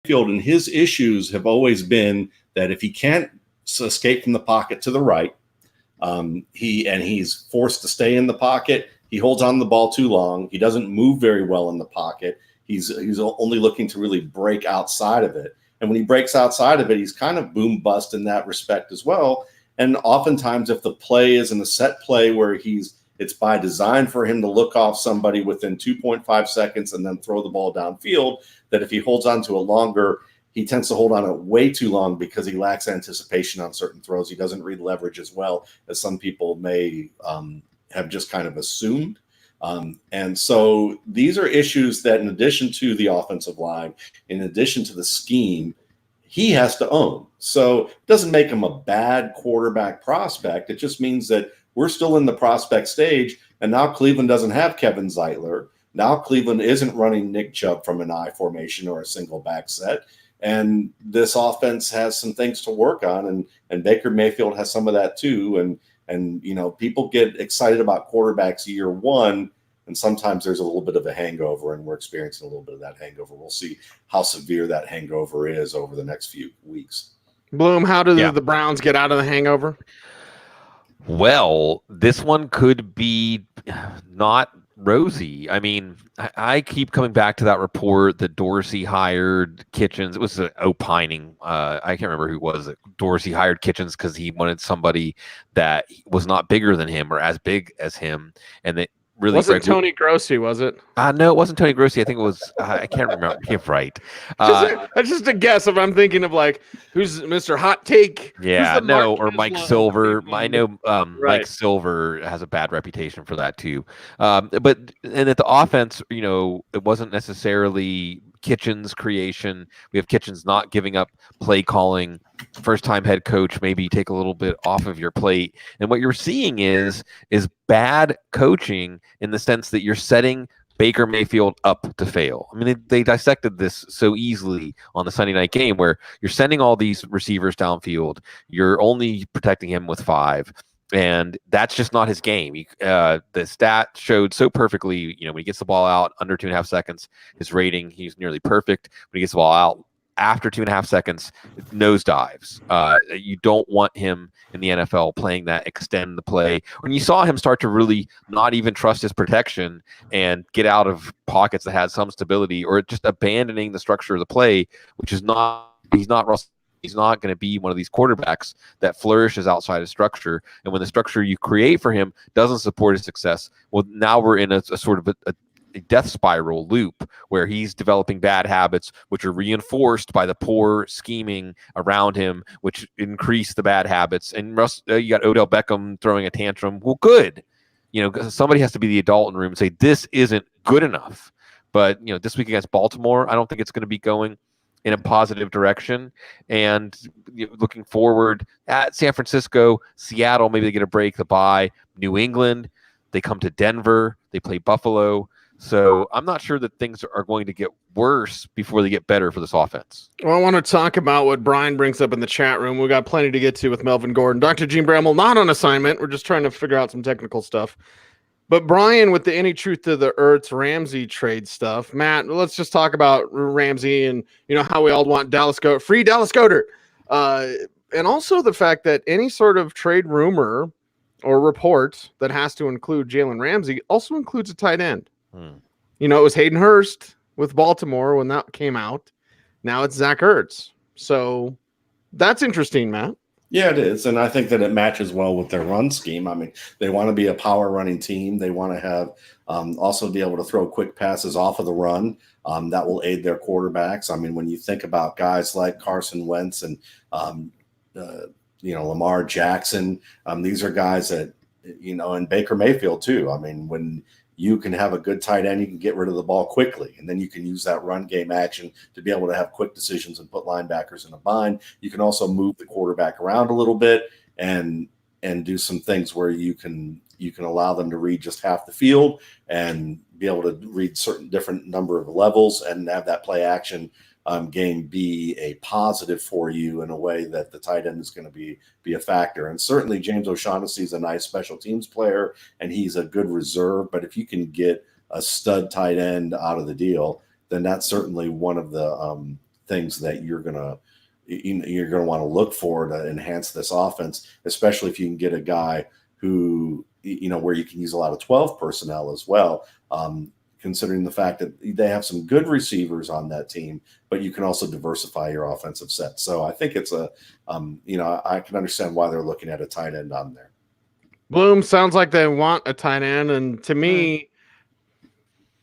Mayfield and his issues have always been that if he can't escape from the pocket to the right, he's forced to stay in the pocket. He holds on to the ball too long. He doesn't move very well in the pocket. He's only looking to really break outside of it. And when he breaks outside of it, he's kind of boom bust in that respect as well. And oftentimes, if the play isn't a set play where it's by design for him to look off somebody within 2.5 seconds and then throw the ball downfield, that if he holds on to it longer, he tends to hold on it way too long because he lacks anticipation on certain throws. He doesn't read leverage as well as some people may have just kind of assumed. And so these are issues that, in addition to the offensive line, in addition to the scheme, he has to own. So it doesn't make him a bad quarterback prospect. It just means that we're still in the prospect stage, and now Cleveland doesn't have Kevin Zeitler. Now Cleveland isn't running Nick Chubb from an I formation or a single back set. And this offense has some things to work on, and Baker Mayfield has some of that too. And people get excited about quarterbacks year one, and sometimes there's a little bit of a hangover, and we're experiencing a little bit of that hangover. We'll see how severe that hangover is over the next few weeks. Bloom, how do the Browns get out of the hangover? Well, this one could be not rosy. I mean, I keep coming back to that report that Dorsey hired Kitchens. It was opining. I can't remember who it was. Dorsey hired Kitchens because he wanted somebody that was not bigger than him or as big as him, and that really wasn't Tony Grossi, was it? No, it wasn't Tony Grossi. I think it was. I can't remember. You're right. That's just a guess. If I'm thinking of who's Mr. Hot Take? Yeah, no, or Mike Silver. I know right. Mike Silver has a bad reputation for that too. But at the offense, it wasn't necessarily Kitchens' creation. We have Kitchens not giving up play calling. First-time head coach, maybe take a little bit off of your plate. And what you're seeing is bad coaching in the sense that you're setting Baker Mayfield up to fail. I mean, they dissected this so easily on the Sunday night game where you're sending all these receivers downfield. You're only protecting him with 5. And that's just not his game. The stat showed so perfectly, when he gets the ball out under 2.5 seconds, his rating, he's nearly perfect. When he gets the ball out after 2.5 seconds, nosedives. You don't want him in the NFL playing that extend the play. When you saw him start to really not even trust his protection and get out of pockets that had some stability, or just abandoning the structure of the play, which is not, he's not going to be one of these quarterbacks that flourishes outside of structure. And when the structure you create for him doesn't support his success, well, now we're in a sort of a death spiral loop where he's developing bad habits, which are reinforced by the poor scheming around him, which increase the bad habits. And you got Odell Beckham throwing a tantrum. Well, good. Somebody has to be the adult in the room and say, this isn't good enough. But, this week against Baltimore, I don't think it's going to be going in a positive direction. And looking forward at San Francisco, Seattle, maybe they get a break, the bye. New England, they come to Denver, they play Buffalo. So I'm not sure that things are going to get worse before they get better for this offense. Well, I want to talk about what Brian brings up in the chat room. We got plenty to get to with Melvin Gordon. Dr. Jene Bramel, not on assignment. We're just trying to figure out some technical stuff. But Brian, with the any truth to the Ertz Ramsey trade stuff, Matt, let's just talk about Ramsey and how we all want free Dallas Goedert, and also the fact that any sort of trade rumor or report that has to include Jalen Ramsey also includes a tight end. It was Hayden Hurst with Baltimore when that came out. Now it's Zach Ertz. So that's interesting, Matt. Yeah, it is. And I think that it matches well with their run scheme. I mean, they want to be a power running team. They want to have also be able to throw quick passes off of the run. That will aid their quarterbacks. I mean, when you think about guys like Carson Wentz and, Lamar Jackson, these are guys that, and Baker Mayfield too. I mean, when you can have a good tight end, you can get rid of the ball quickly, and then you can use that run game action to be able to have quick decisions and put linebackers in a bind. You can also move the quarterback around a little bit and do some things where you can allow them to read just half the field and be able to read certain different number of levels and have that play action game be a positive for you in a way that the tight end is going to be a factor. And certainly James O'Shaughnessy is a nice special teams player, and he's a good reserve. But if you can get a stud tight end out of the deal, then that's certainly one of the things that you're gonna want to look for to enhance this offense, especially if you can get a guy who, where you can use a lot of 12 personnel as well. Considering the fact that they have some good receivers on that team, but you can also diversify your offensive set. So I think it's I can understand why they're looking at a tight end on there. Bloom sounds like they want a tight end, and to me,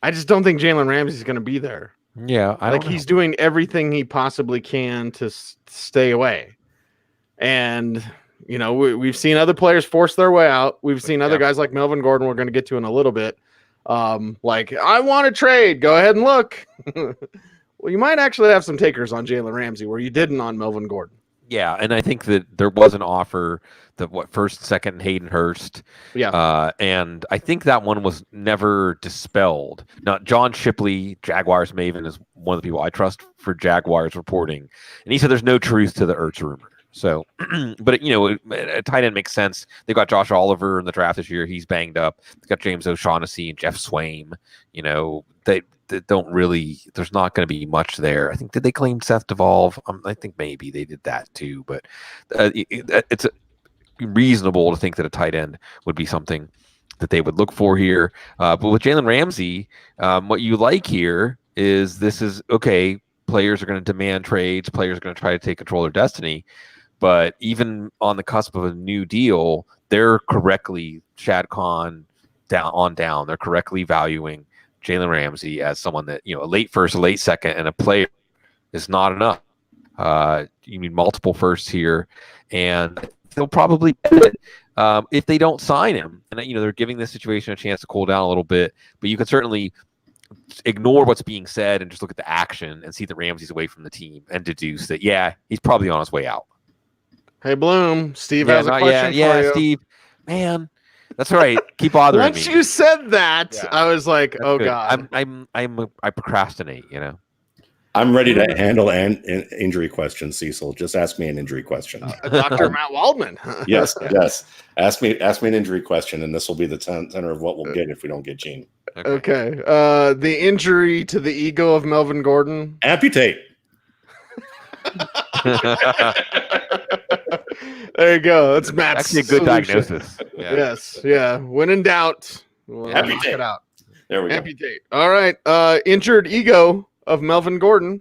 I just don't think Jalen Ramsey's going to be there. Yeah, he's doing everything he possibly can to stay away, and we've seen other players force their way out. We've seen other guys like Melvin Gordon. We're going to get to in a little bit. I want to trade. Go ahead and look. Well, you might actually have some takers on Jalen Ramsey where you didn't on Melvin Gordon. Yeah, and I think that there was an offer that first, second Hayden Hurst. Yeah. And I think that one was never dispelled. Now, John Shipley, Jaguars Maven, is one of the people I trust for Jaguars reporting. And he said there's no truth to the Ertz rumor. So, but a tight end makes sense. They got Josh Oliver in the draft this year. He's banged up. They got James O'Shaughnessy and Jeff Swaim. They don't really. There's not going to be much there. I think, did they claim Seth Devolve? I think maybe they did that too. But it's reasonable to think that a tight end would be something that they would look for here. But with Jalen Ramsey, what you like here is this is okay. Players are going to demand trades. Players are going to try to take control of their destiny. But even on the cusp of a new deal, they're correctly Shad Khan down. They're correctly valuing Jalen Ramsey as someone that, a late first, a late second, and a player is not enough. You need multiple firsts here, and they'll probably get it if they don't sign him. And they're giving this situation a chance to cool down a little bit. But you can certainly ignore what's being said and just look at the action and see that Ramsey's away from the team and deduce that he's probably on his way out. Hey, Bloom, Steve has a question for you. Steve, man, that's all right. Keep bothering me. Once you said that, I was like, that's oh good. God. I procrastinate, I'm ready to handle an injury question, Cecil. Just ask me an injury question. Dr. Matt Waldman. Yes. Ask me an injury question, and this will be the center of what we'll get if we don't get Gene. Okay. The injury to the ego of Melvin Gordon. Amputate. There you go. That's Matt's actually a good diagnosis. Yeah. Yes. Yeah. When in doubt, knock it out. There we Amputate. All right. Injured ego of Melvin Gordon.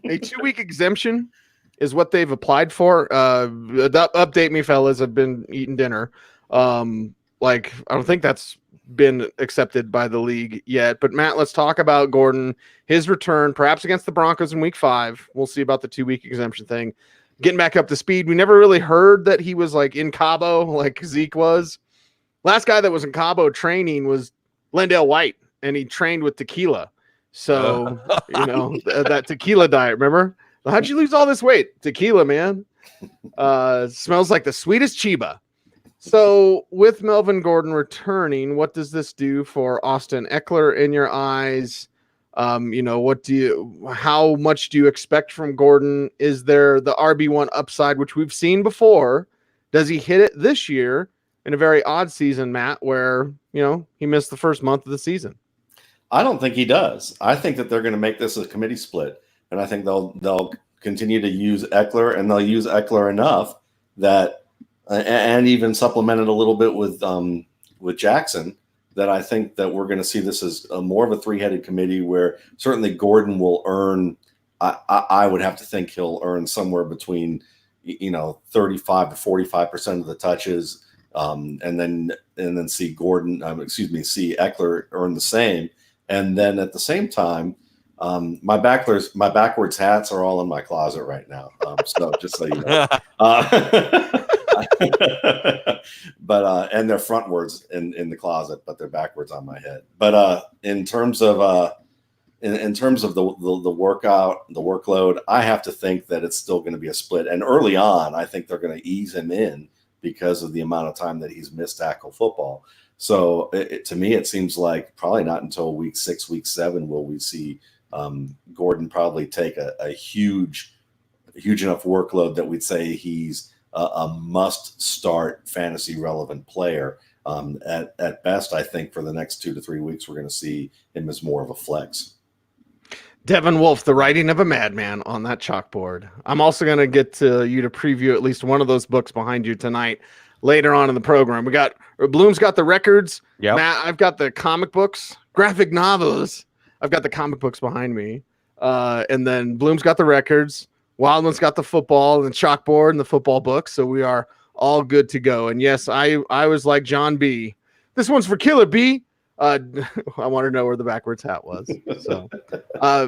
A 2-week exemption is what they've applied for. Update me, fellas. I've been eating dinner. I don't think that's been accepted by the league yet. But Matt, let's talk about Gordon, his return, perhaps against the Broncos in week 5. We'll see about the 2-week exemption thing. Getting back up to speed. We never really heard that he was in Cabo like Zeke was. Last guy that was in Cabo training was Lendale White, and he trained with tequila. So, that tequila diet, remember? How'd you lose all this weight? Tequila, man. Smells like the sweetest Chiba. So with Melvin Gordon returning, what does this do for Austin Eckler in your eyes? How much do you expect from Gordon? Is there the RB1 upside, which we've seen before? Does he hit it this year in a very odd season, Matt, where, he missed the first month of the season? I don't think he does. I think that they're going to make this a committee split, and I think they'll continue to use Eckler, and they'll use Eckler enough that, and even supplement it a little bit with Jackson, that I think that we're going to see this as more of a 3-headed committee where certainly Gordon will earn. I would have to think he'll earn somewhere between 35 to 45% of the touches, and then see Eckler earn the same. And then at the same time, my backwards hats are all in my closet right now. So just so you know, but and they're frontwards in the closet, but they're backwards on my head. But in terms of the workload, I have to think that it's still going to be a split. And early on, I think they're going to ease him in because of the amount of time that he's missed tackle football. So to me, it seems like probably not until week 6, week 7 will we see Gordon probably take a huge enough workload that we'd say he's a must-start fantasy relevant player. At best, I think for the next 2 to 3 weeks, we're going to see him as more of a flex. Devin Wolf, the writing of a madman on that chalkboard. I'm also going to get to you to preview at least one of those books behind you tonight later on in the program. We got Bloom's got the records. Yep. Matt, I've got the comic books, graphic novels. I've got the comic books behind me. And then Bloom's got the records. Wildman's got the football and the chalkboard and the football books. So we are all good to go. And yes, I was like John B. This one's for Killer B. I want to know where the backwards hat was. So,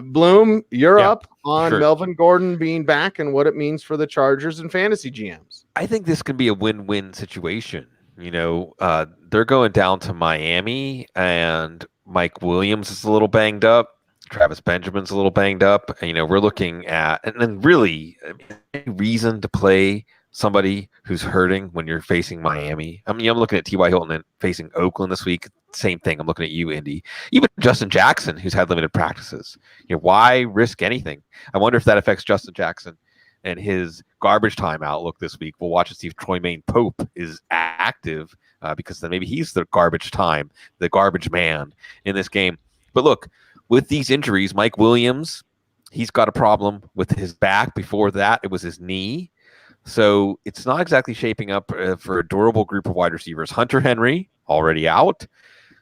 Bloom, you're up on sure. Melvin Gordon being back and what it means for the Chargers and fantasy GMs. I think this can be a win-win situation. You know, they're going down to Miami, and Mike Williams is a little banged up. Travis Benjamin's a little banged up. And, you know, we're looking at, and then really, any reason to play somebody who's hurting when you're facing Miami. I mean, I'm looking at T.Y. Hilton and facing Oakland this week. Same thing. I'm looking at you, Indy. Even Justin Jackson, who's had limited practices. You know, why risk anything? I wonder if that affects Justin Jackson and his garbage time outlook this week. We'll watch and see if Troy Pope is active because then maybe he's the garbage time, the garbage man in this game. But look, with these injuries, Mike Williams, he's got a problem with his back. Before that, it was his knee. So it's not exactly shaping up for a durable group of wide receivers. Hunter Henry, already out.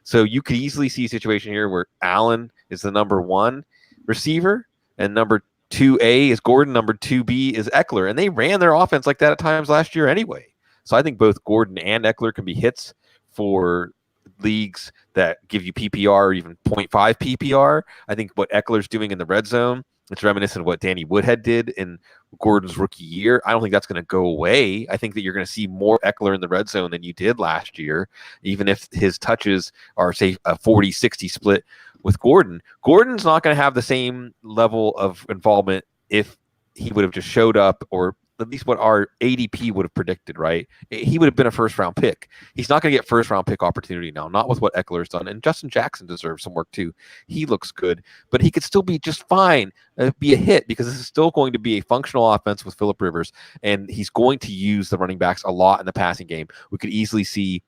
So you could easily see a situation here where Allen is the number 1 receiver and number 2A is Gordon, number 2B is Eckler. And they ran their offense like that at times last year anyway. So I think both Gordon and Eckler can be hits for leagues that give you PPR or even 0.5 PPR. I think what Eckler's doing in the red zone, it's reminiscent of what Danny Woodhead did in Gordon's rookie year. I don't think that's going to go away. I think that you're going to see more Eckler in the red zone than you did last year, even if his touches are, say, a 40-60 split with Gordon. Gordon's not going to have the same level of involvement if he would have just showed up, or at least what our ADP would have predicted, right? He would have been a first-round pick. He's not going to get first-round pick opportunity now, not with what Eckler's done. And Justin Jackson deserves some work too. He looks good, but he could still be just fine, be a hit, because this is still going to be a functional offense with Phillip Rivers, and he's going to use the running backs a lot in the passing game. We could easily see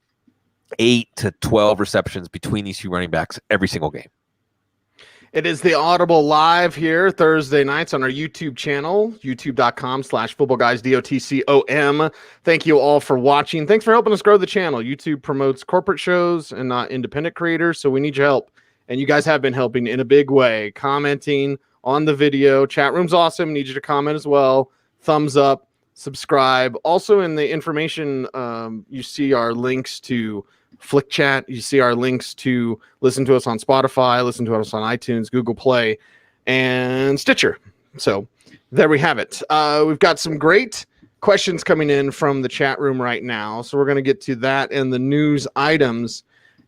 8 to 12 receptions between these two running backs every single game. It is the Audible Live here Thursday nights on our YouTube channel, youtube.com/footballguys, DOTCOM. Thank you all for watching. Thanks for helping us grow the channel. YouTube promotes corporate shows and not independent creators, so we need your help. And you guys have been helping in a big way, commenting on the video. Chat room's awesome. Need you to comment as well. Thumbs up, subscribe. Also in the information, you see our links to Flick Chat. You see our links to listen to us on Spotify, listen to us on iTunes, Google Play, and Stitcher. So there we have it. We've got some great questions coming in from the chat room right now. So we're going to get to that and the news items.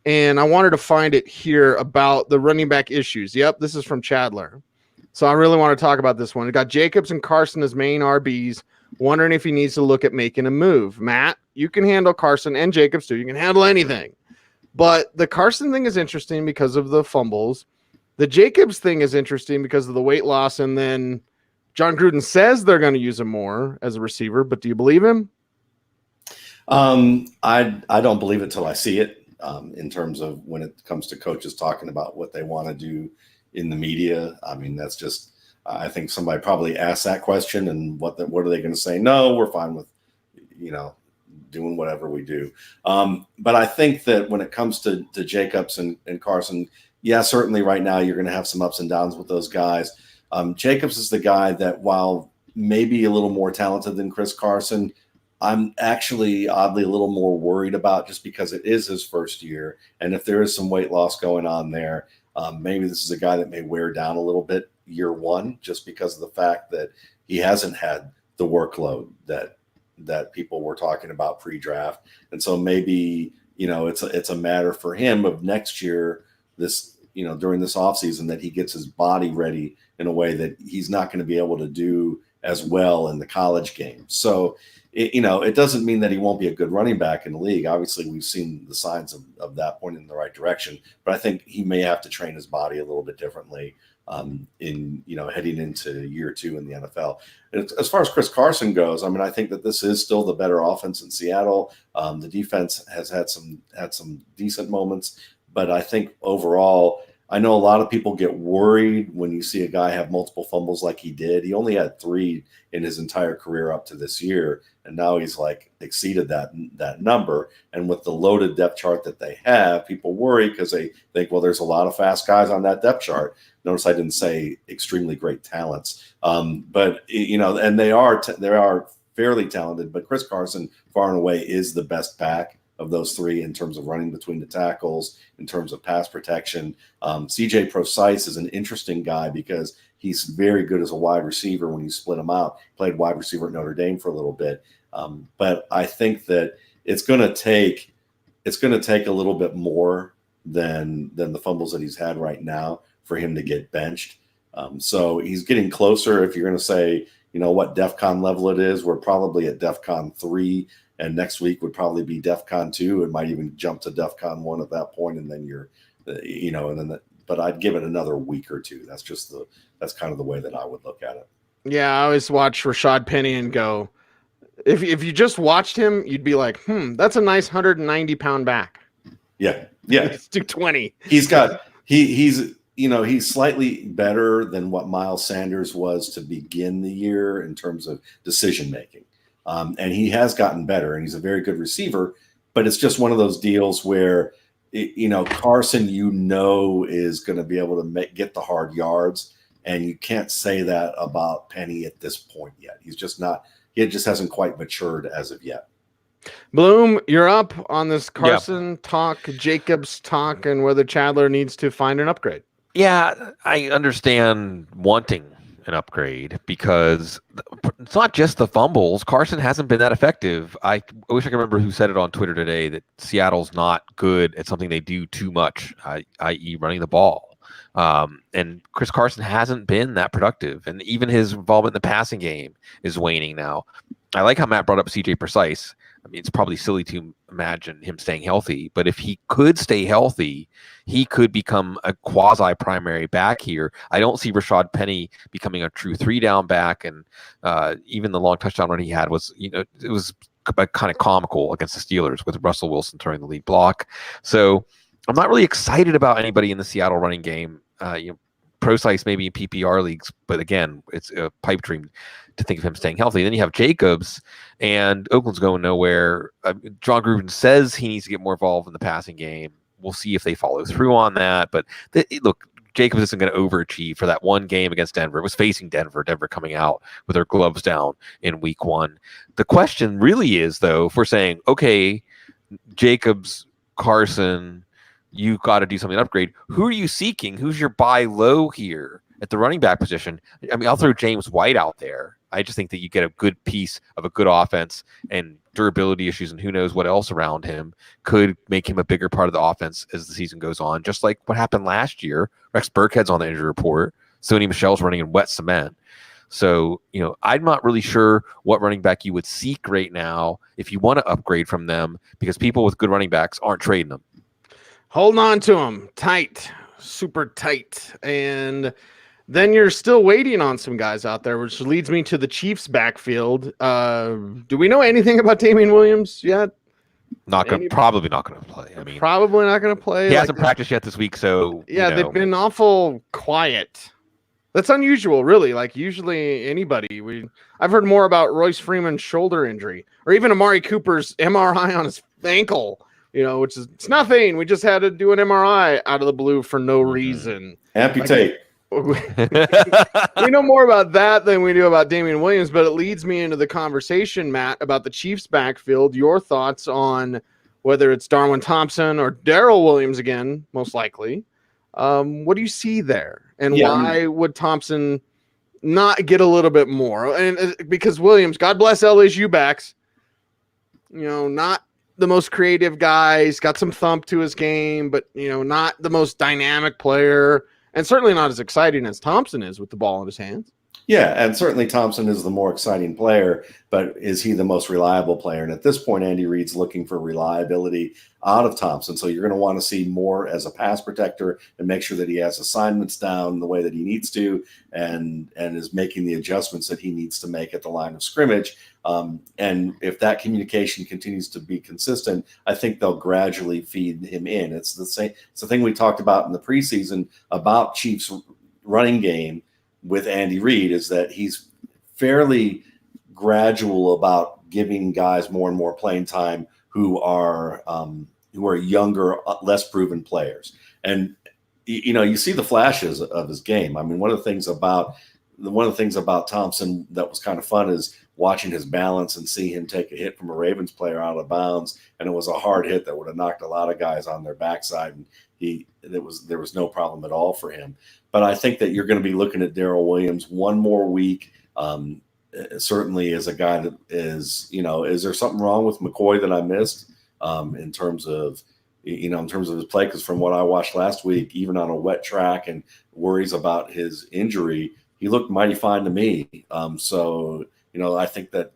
And I wanted to find it here about the running back issues. Yep, this is from Chadler. So I really want to talk about this one. We got Jacobs and Carson as main RBs, wondering if he needs to look at making a move. Matt, you can handle Carson and Jacobs too. You can handle anything. But the Carson thing is interesting because of the fumbles. The Jacobs thing is interesting because of the weight loss. And then John Gruden says they're going to use him more as a receiver. But do you believe him? I don't believe it till I see it. In terms of when it comes to coaches talking about what they want to do in the media. I mean, that's just, I think somebody probably asked that question, and what are they going to say? No, we're fine with, doing whatever we do. But I think that when it comes to Jacobs and Carson, yeah, certainly right now you're going to have some ups and downs with those guys. Jacobs is the guy that, while maybe a little more talented than Chris Carson, I'm actually oddly a little more worried about, just because it is his first year. And if there is some weight loss going on there, maybe this is a guy that may wear down a little bit year one, just because of the fact that he hasn't had the workload that people were talking about pre-draft. And so maybe, it's a matter for him of next year, this, during this offseason, that he gets his body ready in a way that he's not going to be able to do as well in the college game. So, it doesn't mean that he won't be a good running back in the league. Obviously, we've seen the signs of that pointing in the right direction, but I think he may have to train his body a little bit differently heading into year two in the NFL. As far as Chris Carson goes, I mean, I think that this is still the better offense in Seattle. The defense has had some decent moments, but I think overall, I know a lot of people get worried when you see a guy have multiple fumbles like he did. He only had 3 in his entire career up to this year, and now he's like exceeded that number. And with the loaded depth chart that they have, people worry because they think, well, there's a lot of fast guys on that depth chart. Notice I didn't say extremely great talents, but and they are fairly talented. But Chris Carson, far and away, is the best back of those 3 in terms of running between the tackles, in terms of pass protection. CJ Procise is an interesting guy because he's very good as a wide receiver when you split him out. Played wide receiver at Notre Dame for a little bit. But I think that it's going to take a little bit more than the fumbles that he's had right now for him to get benched. So he's getting closer. If you're going to say, what DEFCON level it is, we're probably at DEFCON 3. And next week would probably be DEFCON 2. It might even jump to DEFCON 1 at that point, and then but I'd give it another week or two. That's kind of the way that I would look at it. Yeah, I always watch Rashad Penny and go, if you just watched him, you'd be like, that's a nice 190-pound back. Yeah. He's 220. He's slightly better than what Miles Sanders was to begin the year in terms of decision making. And he has gotten better, and he's a very good receiver, but it's just one of those deals where, Carson, is going to be able to get the hard yards, and you can't say that about Penny at this point yet. He's just not. He just hasn't quite matured as of yet. Bloom, you're up on this Carson talk, Jacobs talk, and whether Chandler needs to find an upgrade. Yeah, I understand wanting an upgrade because it's not just the fumbles. Carson hasn't been that effective. I wish I could remember who said it on Twitter today that Seattle's not good at something they do too much, i.e. running the ball. And Chris Carson hasn't been that productive, and even his involvement in the passing game is waning now. I like how Matt brought up CJ Procise. I mean, it's probably silly to imagine him staying healthy, but if he could stay healthy, he could become a quasi-primary back here. I don't see Rashad Penny becoming a true 3-down back, and even the long touchdown run he had was, it was kind of comical against the Steelers with Russell Wilson turning the lead block. So I'm not really excited about anybody in the Seattle running game. Procise maybe in PPR leagues, but again, it's a pipe dream to think of him staying healthy. Then you have Jacobs, and Oakland's going nowhere. John Gruden says he needs to get more involved in the passing game. We'll see if they follow through on that. But look, Jacobs isn't going to overachieve for that one game against Denver. It was facing Denver coming out with their gloves down in week 1. The question really is, though, if we're saying, okay, Jacobs, Carson, you got to do something to upgrade. Who are you seeking? Who's your buy low here at the running back position? I mean, I'll throw James White out there. I just think that you get a good piece of a good offense, and durability issues and who knows what else around him could make him a bigger part of the offense as the season goes on, just like what happened last year. Rex Burkhead's on the injury report. Sony Michel's running in wet cement. So, I'm not really sure what running back you would seek right now if you want to upgrade from them, because people with good running backs aren't trading them. Holding on to them tight, super tight. And then you're still waiting on some guys out there, which leads me to the Chiefs backfield. Do we know anything about Damian Williams yet? Probably not going to play. I mean, probably not going to play. He hasn't practiced yet this week, so they've been awful quiet. That's unusual, really. Like usually anybody, I've heard more about Royce Freeman's shoulder injury, or even Amari Cooper's MRI on his ankle. Which is it's nothing. We just had to do an MRI out of the blue for no reason. Amputate. We know more about that than we do about Damian Williams, but it leads me into the conversation, Matt, about the Chiefs backfield. Your thoughts on whether it's Darwin Thompson or Darrell Williams again, most likely. What do you see there? And why would Thompson not get a little bit more? And because Williams, God bless LSU backs, not the most creative guy. He's got some thump to his game, but not the most dynamic player, and certainly not as exciting as Thompson is with the ball in his hands. Yeah, and certainly Thompson is the more exciting player, but is he the most reliable player? And at this point, Andy Reid's looking for reliability out of Thompson. So you're going to want to see more as a pass protector and make sure that he has assignments down the way that he needs to, and is making the adjustments that he needs to make at the line of scrimmage. And if that communication continues to be consistent, I think they'll gradually feed him in. It's the same. It's the thing we talked about in the preseason about Chiefs running game with Andy Reid, is that he's fairly gradual about giving guys more and more playing time who are younger, less proven players. And you see the flashes of his game. I mean, one of the things about Thompson that was kind of fun is watching his balance and see him take a hit from a Ravens player out of bounds, and it was a hard hit that would have knocked a lot of guys on their backside, and there was no problem at all for him. But I think that you're going to be looking at Darrell Williams one more week. Certainly as a guy that is there something wrong with McCoy that I missed in terms of his play? Because from what I watched last week, even on a wet track and worries about his injury, he looked mighty fine to me. I think that,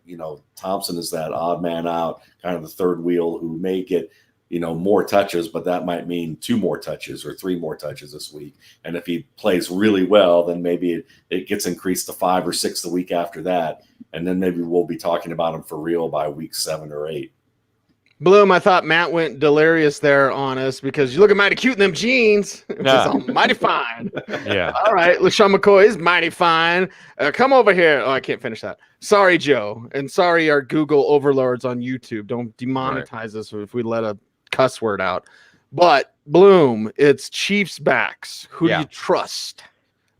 Thompson is that odd man out, kind of the third wheel who may get, more touches, but that might mean 2 more touches or 3 more touches this week. And if he plays really well, then maybe it gets increased to 5 or 6 the week after that. And then maybe we'll be talking about him for real by week 7 or 8. Bloom, I thought Matt went delirious there on us because you looking mighty cute in them jeans. It's mighty fine. Yeah. All right. LaShawn McCoy is mighty fine. Come over here. Oh, I can't finish that. Sorry, Joe. And sorry, our Google overlords on YouTube. Don't demonetize us if we let a cuss word out. But Bloom, it's Chiefs backs. Who do you trust?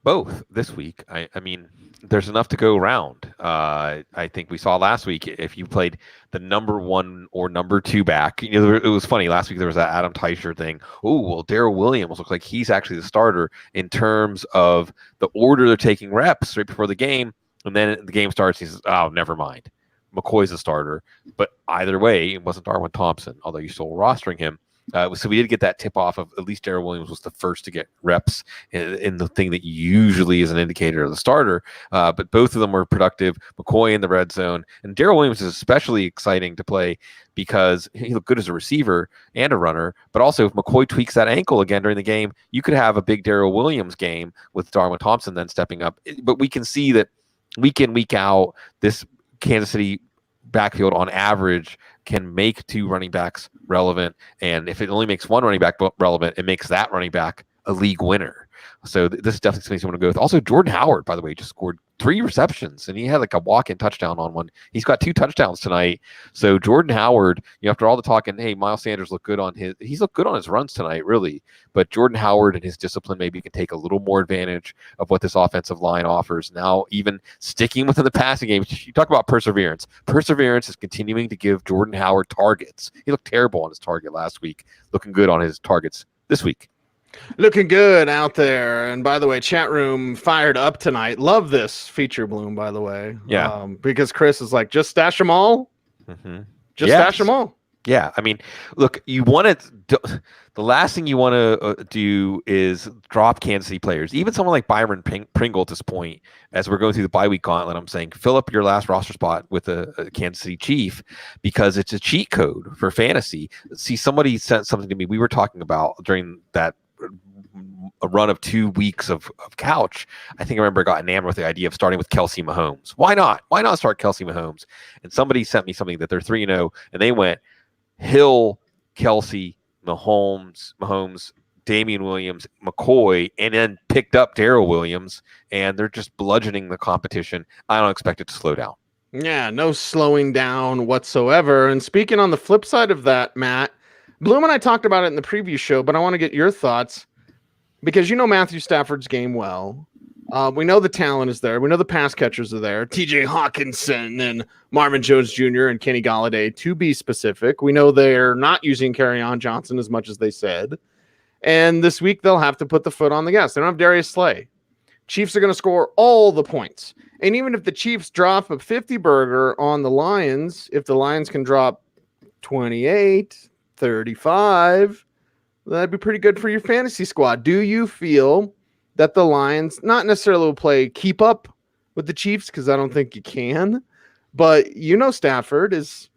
Both this week. I mean, there's enough to go around. I think we saw last week, if you played the number 1 or number 2 back, it was funny. Last week there was that Adam Teicher thing. Oh, well, Darrell Williams looks like he's actually the starter in terms of the order they're taking reps right before the game. And then the game starts, he says, oh, never mind. McCoy's a starter. But either way, it wasn't Darwin Thompson, although you're still rostering him. So we did get that tip off of at least Darrell Williams was the first to get reps in the thing that usually is an indicator of the starter. But both of them were productive. McCoy in the red zone. And Darrell Williams is especially exciting to play because he looked good as a receiver and a runner. But also, if McCoy tweaks that ankle again during the game, you could have a big Darrell Williams game with Darwin Thompson then stepping up. But we can see that week in, week out, this Kansas City backfield on average can make 2 running backs relevant. And if it only makes 1 running back relevant, it makes that running back a league winner. So this is definitely something you want to go with. Also, Jordan Howard, by the way, just scored 3 receptions, and he had like a walk-in touchdown on one. He's got 2 touchdowns tonight. So Jordan Howard, after all the talking, hey, Miles Sanders looked good on he's looked good on his runs tonight, really. But Jordan Howard and his discipline maybe can take a little more advantage of what this offensive line offers. Now, even sticking within the passing game, you talk about perseverance. Perseverance is continuing to give Jordan Howard targets. He looked terrible on his target last week, looking good on his targets this week. Looking good out there. And by the way, chat room fired up tonight. Love this feature, Bloom, by the way. Yeah. Because Chris is like, just stash them all. Mm-hmm. Stash them all. Yeah. I mean, look, the last thing you want to do is drop Kansas City players. Even someone like Byron Pringle at this point, as we're going through the bye week gauntlet, I'm saying fill up your last roster spot with a Kansas City Chief because it's a cheat code for fantasy. See, somebody sent something to me. We were talking about during that a run of 2 weeks of couch. I think I remember I got enamored with the idea of starting with Kelsey Mahomes. Why not? Why not start Kelsey Mahomes? And somebody sent me something that they're 3-0, and they went Hill, Kelsey, Mahomes, Damian Williams, McCoy, and then picked up Darrell Williams, and they're just bludgeoning the competition. I don't expect it to slow down. Yeah, no slowing down whatsoever. And speaking on the flip side of that, Matt, Bloom and I talked about it in the preview show, but I want to get your thoughts because Matthew Stafford's game well. We know the talent is there. We know the pass catchers are there. TJ Hawkinson and Marvin Jones Jr. and Kenny Golladay, to be specific. We know they're not using Kerryon Johnson as much as they said. And this week they'll have to put the foot on the gas. They don't have Darius Slay. Chiefs are going to score all the points. And even if the Chiefs drop a 50 burger on the Lions, if the Lions can drop 28, 35, that'd be pretty good for your fantasy squad. Do you feel that the Lions not necessarily will play keep up with the Chiefs because I don't think you can. But Stafford is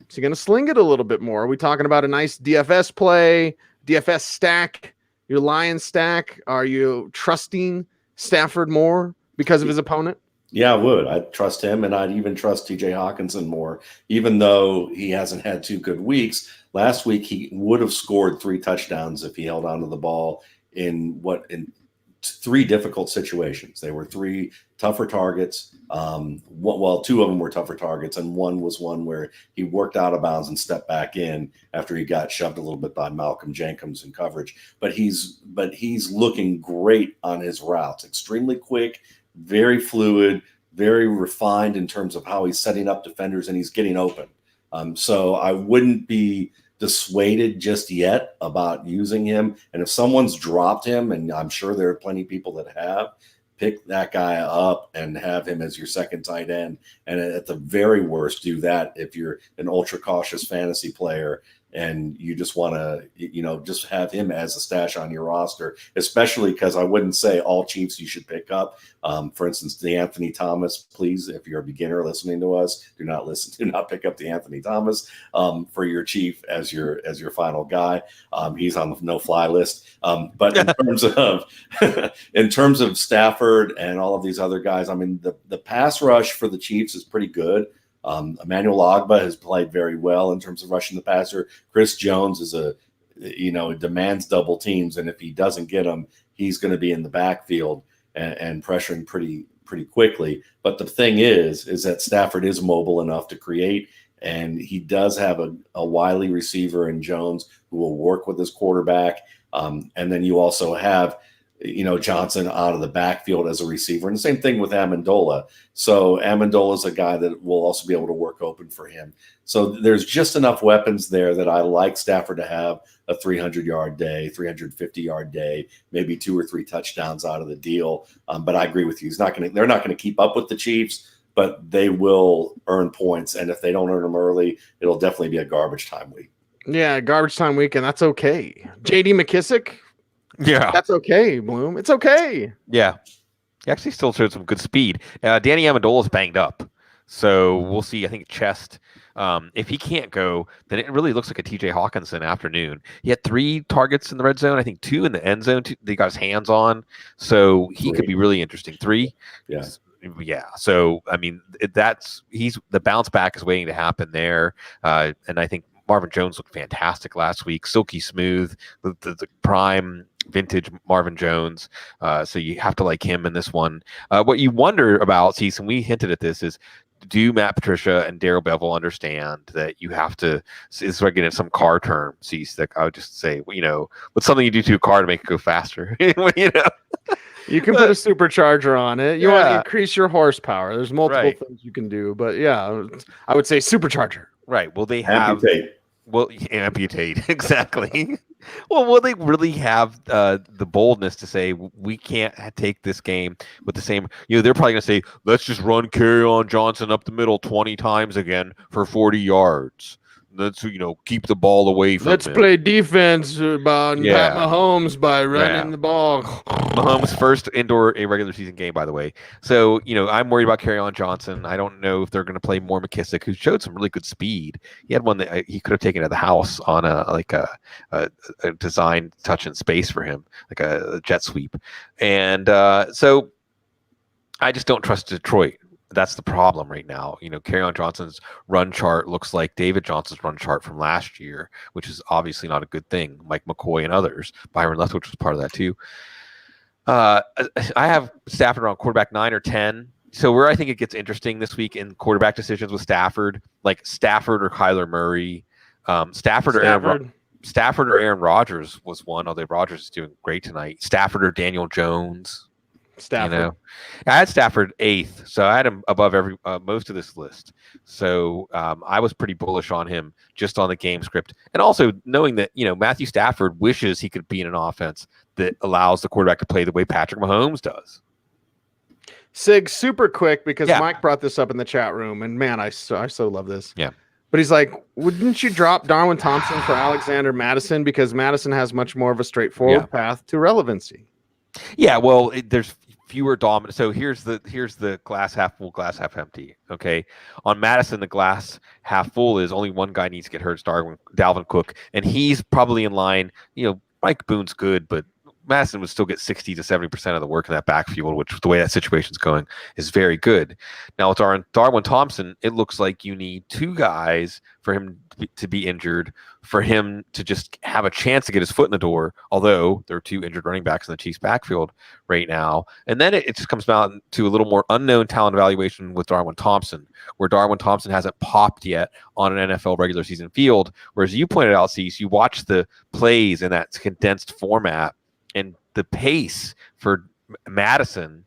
he going to sling it a little bit more? Are we talking about a nice DFS play, DFS stack, your Lions stack? Are you trusting Stafford more because of his opponent? Yeah, I would. I'd trust him, and I'd even trust TJ Hawkinson more, even though he hasn't had 2 good weeks. Last week, he would have scored 3 touchdowns if he held onto the ball in 3 difficult situations. They were 3 tougher targets. 2 of them were tougher targets, and one was one where he worked out of bounds and stepped back in after he got shoved a little bit by Malcolm Jenkins in coverage. But he's looking great on his routes, extremely quick, very fluid, very refined in terms of how he's setting up defenders, and he's getting open. So I wouldn't be dissuaded just yet about using him. And if someone's dropped him, and I'm sure there are plenty of people that have, pick that guy up and have him as your second tight end. And at the very worst, do that if you're an ultra cautious fantasy player and you just want to, just have him as a stash on your roster, especially because I wouldn't say all Chiefs you should pick up. For instance, Anthony Thomas, please, if you're a beginner listening to us, do not pick up Anthony Thomas for your Chief as your final guy. He's on the no-fly list. But in terms of Stafford and all of these other guys, I mean, the pass rush for the Chiefs is pretty good. Emmanuel Ogbah has played very well in terms of rushing the passer. Chris Jones is demands double teams, and if he doesn't get them, he's going to be in the backfield and pressuring pretty quickly. But the thing is that Stafford is mobile enough to create, and he does have a wily receiver in Jones who will work with his quarterback. And then you also have Johnson out of the backfield as a receiver. And the same thing with Amendola. So Amendola is a guy that will also be able to work open for him. So there's just enough weapons there that I like Stafford to have a 300-yard day, 350-yard day, maybe 2 or 3 touchdowns out of the deal. But I agree with you. They're not going to keep up with the Chiefs, but they will earn points. And if they don't earn them early, it'll definitely be a garbage time week. Yeah, garbage time week, and that's okay. J.D. McKissick, yeah, that's okay, Bloom. It's okay. Yeah, he actually still showed some good speed. Danny Amendola's banged up, so we'll see. I think chest. If he can't go, then it really looks like a TJ Hawkinson afternoon. He had 3 targets in the red zone, I think 2 in the end zone. They got his hands on, so he could be really interesting. 3, yeah. So I mean, the bounce back is waiting to happen there, and I think Marvin Jones looked fantastic last week, silky smooth, the prime vintage Marvin Jones. So you have to like him in this one. What you wonder about, Cecil, and we hinted at this, is do Matt Patricia and Darrell Bevell understand that you have to, it's like in some car term, Cecil, that I would just say, what's something you do to a car to make it go faster? You can put a supercharger on it. You want to increase your horsepower. There's multiple things you can do, but yeah, I would say supercharger. Right. Will they have amputate exactly? Well, will they really have the boldness to say we can't take this game with the same? They're probably going to say, let's just run Kerryon Johnson up the middle 20 times again for 40 yards. Let's keep the ball away from Let's him. play defense about Pat Mahomes by running the ball. Mahomes' first indoor regular season game, by the way. So I'm worried about Kerryon Johnson. I don't know if they're going to play more McKissick, who showed some really good speed. He had one that he could have taken to the house on a designed touch in space for him, like a jet sweep. And so I just don't trust Detroit. That's the problem right now. Kerryon Johnson's run chart looks like David Johnson's run chart from last year, which is obviously not a good thing. Mike McCoy and others. Byron Leftwich was part of that too. I have Stafford around quarterback 9 or 10. So where I think it gets interesting this week in quarterback decisions with Stafford, like Stafford or Kyler Murray, Stafford or Aaron Rodgers was one, although Rodgers is doing great tonight. Stafford or Daniel Jones. Stafford. I had Stafford 8th, so I had him above most of this list. So I was pretty bullish on him just on the game script, and also knowing that Matthew Stafford wishes he could be in an offense that allows the quarterback to play the way Patrick Mahomes does. Sig, super quick, because Mike brought this up in the chat room, and man, I so love this. Yeah. But he's like, wouldn't you drop Darwin Thompson for Alexander Madison, because Madison has much more of a straightforward path to relevancy? Yeah, well, there's fewer dominant. So here's the glass half full, glass half empty. Okay, on Madison, the glass half full is only one guy needs to get hurt, Dalvin Cook, and he's probably in line. Mike Boone's good, but Madison would still get 60 to 70% of the work in that backfield, which the way that situation's going is very good. Now with Darwin Thompson, it looks like you need two guys for him to be injured, for him to just have a chance to get his foot in the door, although there are two injured running backs in the Chiefs backfield right now. And then it just comes down to a little more unknown talent evaluation with Darwin Thompson, where Darwin Thompson hasn't popped yet on an NFL regular season field. Whereas you pointed out, Cease, you watch the plays in that condensed format, and the pace for Madison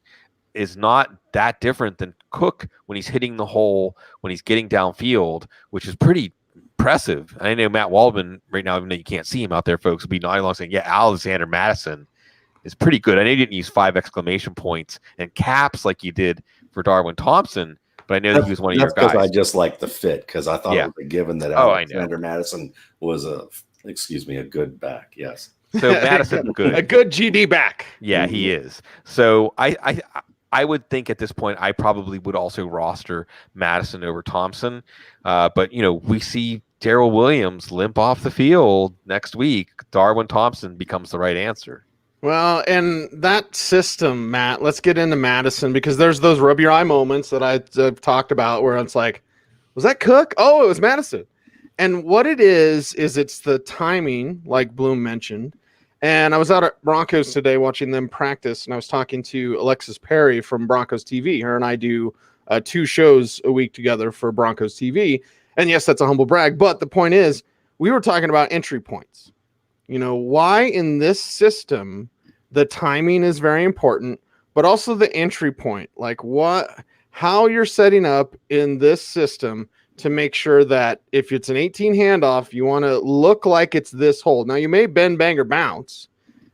is not that different than Cook when he's hitting the hole, when he's getting downfield, which is pretty impressive. I know Matt Waldman right now, even though you can't see him out there, folks, will be nodding along saying, yeah, Alexander Madison is pretty good. I know you didn't use 5 exclamation points and caps like you did for Darwin Thompson, but I know that he was one of your guys. I just like the fit, because I thought it was a given that Alexander Madison was a good back. Yes. So Madison's good. A good GD back. Yeah, he is. So I would think at this point I probably would also roster Madison over Thompson. But we see Darrell Williams limp off the field next week. Darwin Thompson becomes the right answer. Well, and that system, Matt, let's get into Madison, because there's those rub your eye moments that I've talked about where it's like, was that Cook? Oh, it was Madison. And what it is it's the timing, like Bloom mentioned. And I was out at Broncos today watching them practice, and I was talking to Alexis Perry from Broncos TV. Her and I do 2 shows a week together for Broncos TV. And yes, that's a humble brag. But the point is, we were talking about entry points. Why in this system, the timing is very important, but also the entry point, like how you're setting up in this system to make sure that if it's an 18 handoff, you want to look like it's this hold. Now, you may bend, bang, or bounce,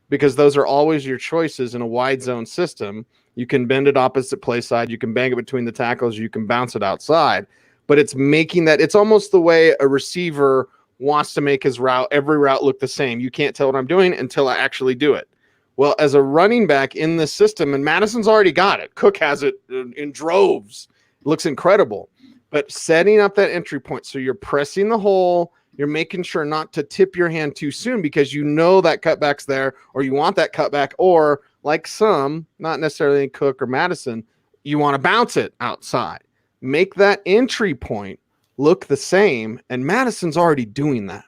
because those are always your choices in a wide zone system. You can bend it opposite play side. You can bang it between the tackles. You can bounce it outside. But it's making that – it's almost the way a receiver wants to make his route, every route look the same. You can't tell what I'm doing until I actually do it. Well, as a running back in this system, and Madison's already got it. Cook has it in droves. It looks incredible. But setting up that entry point, so you're pressing the hole, you're making sure not to tip your hand too soon, because that cutback's there, or you want that cutback, or like some, not necessarily Cook or Madison, you want to bounce it outside. Make that entry point look the same, and Madison's already doing that.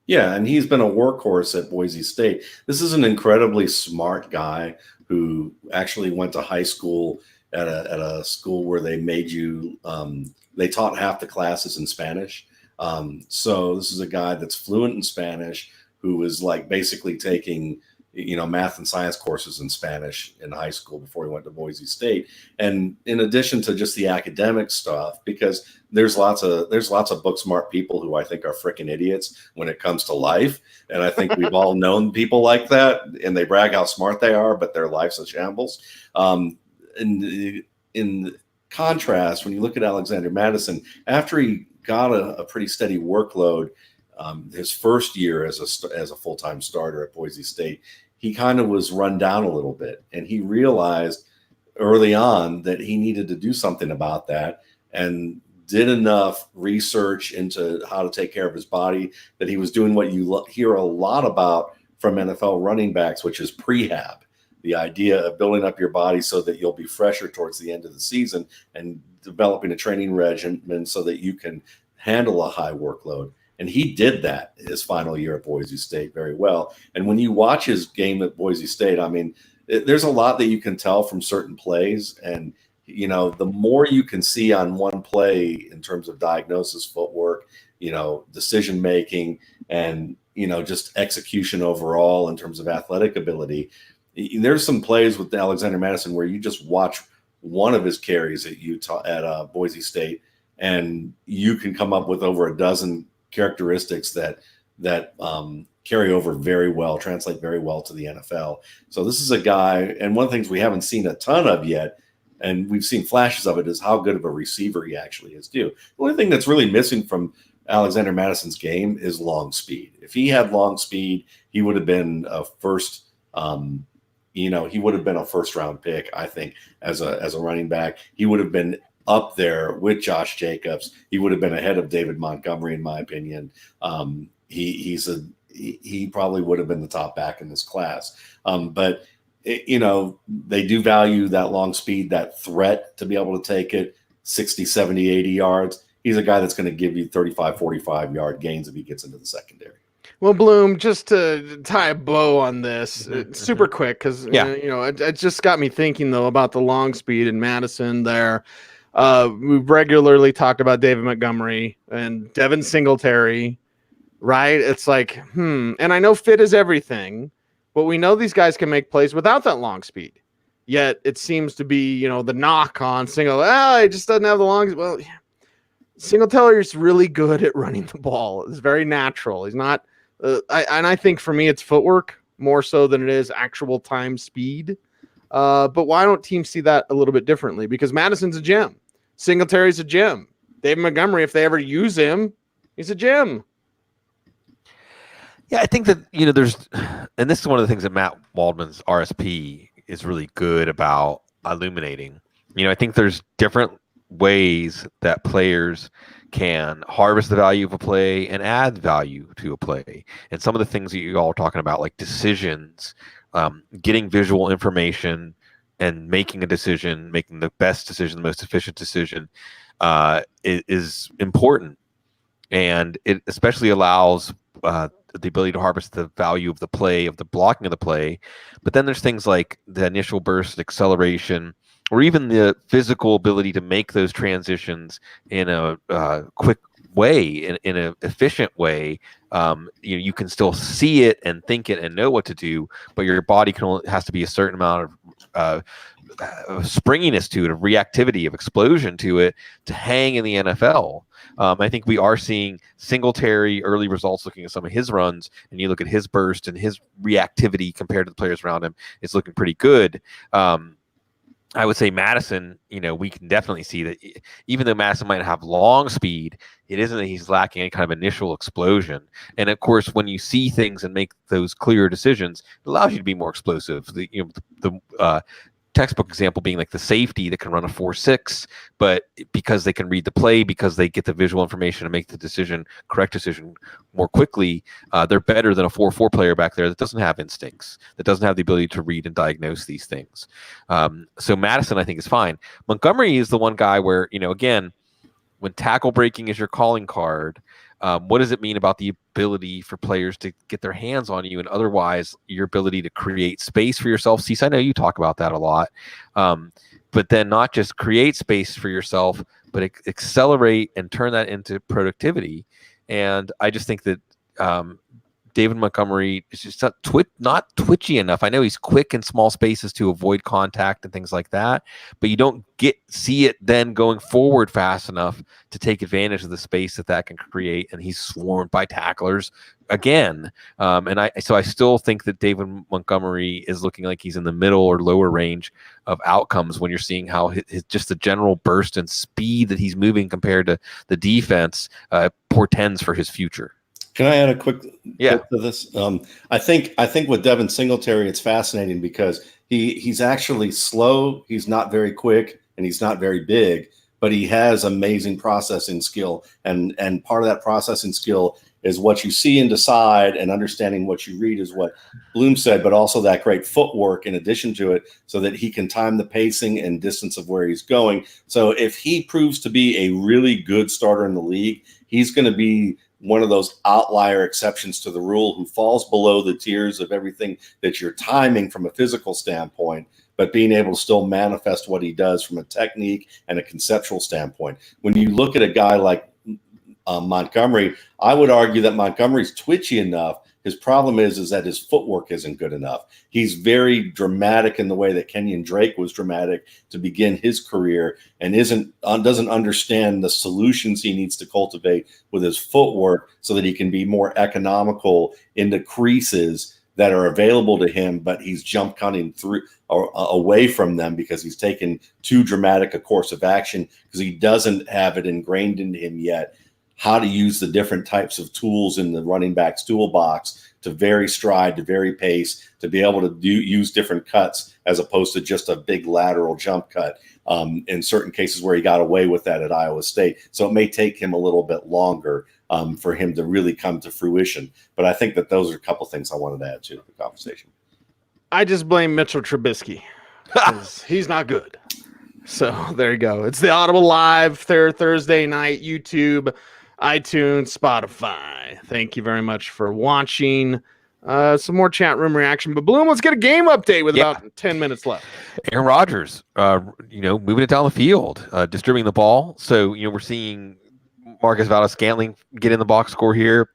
Yeah, and he's been a workhorse at Boise State. This is an incredibly smart guy who actually went to high school at a school where they made you they taught half the classes in Spanish. So this is a guy that's fluent in Spanish, who is like basically taking math and science courses in Spanish in high school before he went to Boise State. And in addition to just the academic stuff, because there's lots of book smart people who I think are freaking idiots when it comes to life. And I think we've all known people like that, and they brag how smart they are, but their life's a shambles. In contrast, when you look at Alexander Madison, after he got a pretty steady workload, his first year as a full-time starter at Boise State, he kind of was run down a little bit, and he realized early on that he needed to do something about that, and did enough research into how to take care of his body that he was doing what you hear a lot about from NFL running backs, which is prehab. The idea of building up your body so that you'll be fresher towards the end of the season, and developing a training regimen so that you can handle a high workload. And he did that his final year at Boise State very well. And when you watch his game at Boise State, I mean, there's a lot that you can tell from certain plays. And, the more you can see on one play in terms of diagnosis, footwork, decision-making, and, just execution overall in terms of athletic ability, there's some plays with Alexander Madison where you just watch one of his carries at Boise State, and you can come up with over a dozen characteristics that carry over very well, translate very well to the NFL. So this is a guy, and one of the things we haven't seen a ton of yet, and we've seen flashes of it, is how good of a receiver he actually is too. The only thing that's really missing from Alexander Madison's game is long speed. If he had long speed, he would have been a first he would have been a first-round pick, I think, as a running back. He would have been up there with Josh Jacobs. He would have been ahead of David Montgomery, in my opinion. He probably would have been the top back in this class. But they do value that long speed, that threat to be able to take it 60, 70, 80 yards. He's a guy that's going to give you 35, 45-yard gains if he gets into the secondary. Well, Bloom, just to tie a bow on this, super quick, because it just got me thinking though about the long speed in Madison. There, we've regularly talked about David Montgomery and Devin Singletary, right? It's like, and I know fit is everything, but we know these guys can make plays without that long speed. Yet it seems to be, the knock on Singletary. He just doesn't have the long. Well, Singletary is really good at running the ball. It's very natural. He's not. I think for me, it's footwork more so than it is actual time speed. But why don't teams see that a little bit differently? Because Madison's a gem. Singletary's a gem. David Montgomery, if they ever use him, he's a gem. Yeah, I think that, there's, and this is one of the things that Matt Waldman's RSP is really good about illuminating. I think there's different ways that players can harvest the value of a play and add value to a play. And some of the things that you all are talking about, like decisions, getting visual information and making a decision, making the best decision, the most efficient decision, is important. And it especially allows the ability to harvest the value of the play, of the blocking of the play. But then there's things like the initial burst, acceleration, or even the physical ability to make those transitions in a quick way, in an efficient way. You can still see it and think it and know what to do, but your body has to be a certain amount of springiness to it, of reactivity, of explosion to it, to hang in the NFL. I think we are seeing Singletary early results looking at some of his runs, and you look at his burst and his reactivity compared to the players around him, it's looking pretty good. I would say Madison, we can definitely see that even though Madison might have long speed, it isn't that he's lacking any kind of initial explosion. And of course, when you see things and make those clear decisions, it allows you to be more explosive. The textbook example being like the safety that can run a 4.6, but because they can read the play, because they get the visual information and make the correct decision more quickly, they're better than a 4.4 player back there that doesn't have instincts, that doesn't have the ability to read and diagnose these things. So Madison, I think, is fine. Montgomery is the one guy where, again, when tackle breaking is your calling card, what does it mean about the ability for players to get their hands on you, and otherwise your ability to create space for yourself? Cecil, I know you talk about that a lot, but then not just create space for yourself, but accelerate and turn that into productivity. And I just think that David Montgomery is just not twitchy enough. I know he's quick in small spaces to avoid contact and things like that, but you don't see it then going forward fast enough to take advantage of the space that can create. And he's swarmed by tacklers again. So I still think that David Montgomery is looking like he's in the middle or lower range of outcomes when you're seeing how his just the general burst and speed that he's moving compared to the defense portends for his future. Can I add a quick to this? I think with Devin Singletary, it's fascinating because he's actually slow. He's not very quick, and he's not very big, but he has amazing processing skill. And part of that processing skill is what you see and decide, and understanding what you read is what Bloom said, but also that great footwork in addition to it, so that he can time the pacing and distance of where he's going. So if he proves to be a really good starter in the league, he's going to be one of those outlier exceptions to the rule who falls below the tiers of everything that you're timing from a physical standpoint, but being able to still manifest what he does from a technique and a conceptual standpoint. When you look at a guy like Montgomery, I would argue that Montgomery's twitchy enough. His problem is that his footwork isn't good enough. He's very dramatic in the way that Kenyon Drake was dramatic to begin his career, and doesn't understand the solutions he needs to cultivate with his footwork so that he can be more economical in the creases that are available to him, but he's jump cutting through or away from them because he's taken too dramatic a course of action, because he doesn't have it ingrained in him yet how to use the different types of tools in the running back's toolbox to vary stride, to vary pace, to be able to use different cuts as opposed to just a big lateral jump cut. In certain cases where he got away with that at Iowa State. So it may take him a little bit longer for him to really come to fruition. But I think that those are a couple things I wanted to add to the conversation. I just blame Mitchell Trubisky. He's not good. So there you go. It's the Audible Live Thursday night, YouTube, iTunes, Spotify. Thank you very much for watching. Some more chat room reaction. But Bloom, let's get a game update with about 10 minutes left. Aaron Rodgers, moving it down the field, distributing the ball. So, we're seeing Marcus Valdes-Scantling get in the box score here.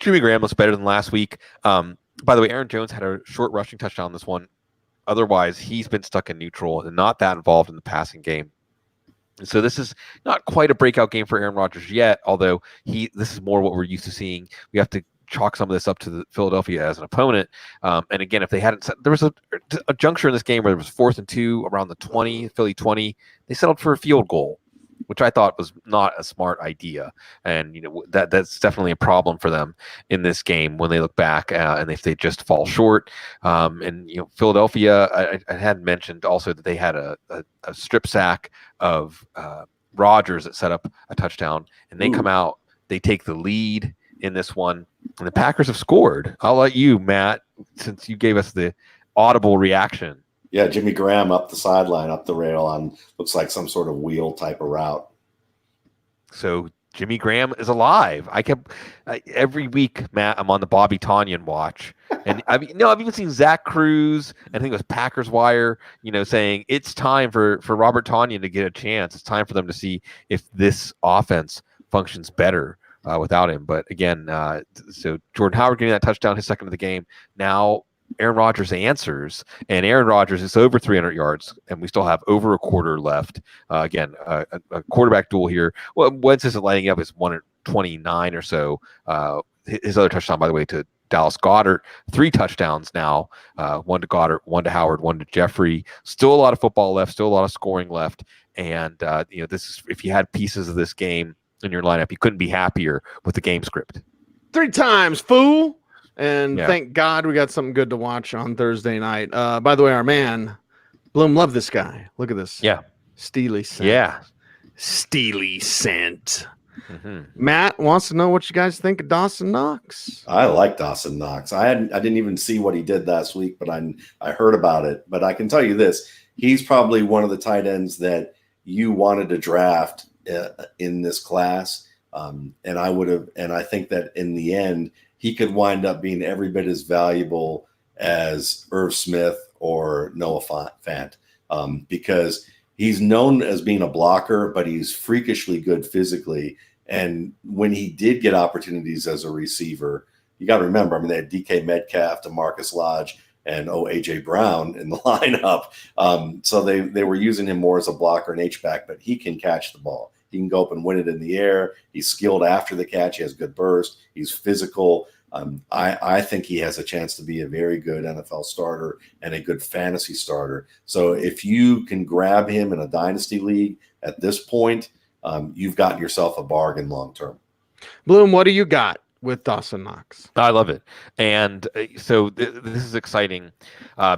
Jene Bramel looks better than last week. By the way, Aaron Jones had a short rushing touchdown this one. Otherwise, he's been stuck in neutral and not that involved in the passing game. And so this is not quite a breakout game for Aaron Rodgers yet, although this is more what we're used to seeing. We have to chalk some of this up to the Philadelphia as an opponent. And again, if they hadn't there was a juncture in this game where there was 4th and 2 around the 20, Philly 20. They settled for a field goal, which I thought was not a smart idea. And that's definitely a problem for them in this game when they look back and if they just fall short. Philadelphia, I hadn't mentioned also that they had a strip sack of Rodgers that set up a touchdown, and they come out, they take the lead in this one, and the Packers have scored. I'll let you, Matt, since you gave us the audible reaction. Yeah, Jimmy Graham up the sideline, up the rail on looks like some sort of wheel type of route. So Jimmy Graham is alive. Every week, Matt, I'm on the Bobby Tonyan watch, and I've even seen Zach Cruz, and I think it was Packers Wire, saying it's time for Robert Tonyan to get a chance. It's time for them to see if this offense functions better without him. But again, so Jordan Howard getting that touchdown, his second of the game. Now Aaron Rodgers answers, and Aaron Rodgers is over 300 yards, and we still have over a quarter left. Again, a quarterback duel here. Well, Wentz isn't lighting up. It's 129 or so. His other touchdown, by the way, to Dallas Goedert. 3 touchdowns now. 1 to Goedert, 1 to Howard, 1 to Jeffrey. Still a lot of football left. Still a lot of scoring left. And this is, if you had pieces of this game in your lineup, you couldn't be happier with the game script. 3 times, fool. And thank God we got something good to watch on Thursday night. By the way, our man, Bloom, love this guy. Look at this. Yeah. Steely scent. Yeah. Steely scent. Mm-hmm. Matt wants to know what you guys think of Dawson Knox. I like Dawson Knox. I didn't even see what he did last week, but I heard about it. But I can tell you this: he's probably one of the tight ends that you wanted to draft in this class, and I would have. And I think that in the end, he could wind up being every bit as valuable as Irv Smith or Noah Fant, because he's known as being a blocker, but he's freakishly good physically. And when he did get opportunities as a receiver, you got to remember, they had DK Metcalf, DeMarcus Lodge, and A.J. Brown in the lineup. So they were using him more as a blocker and H-back, but he can catch the ball. He can go up and win it in the air. He's skilled after the catch. He has good burst. He's physical. I think he has a chance to be a very good NFL starter and a good fantasy starter. So if you can grab him in a dynasty league at this point, you've got yourself a bargain long term. Bloom, what do you got with Dawson Knox? I love it. And so this is exciting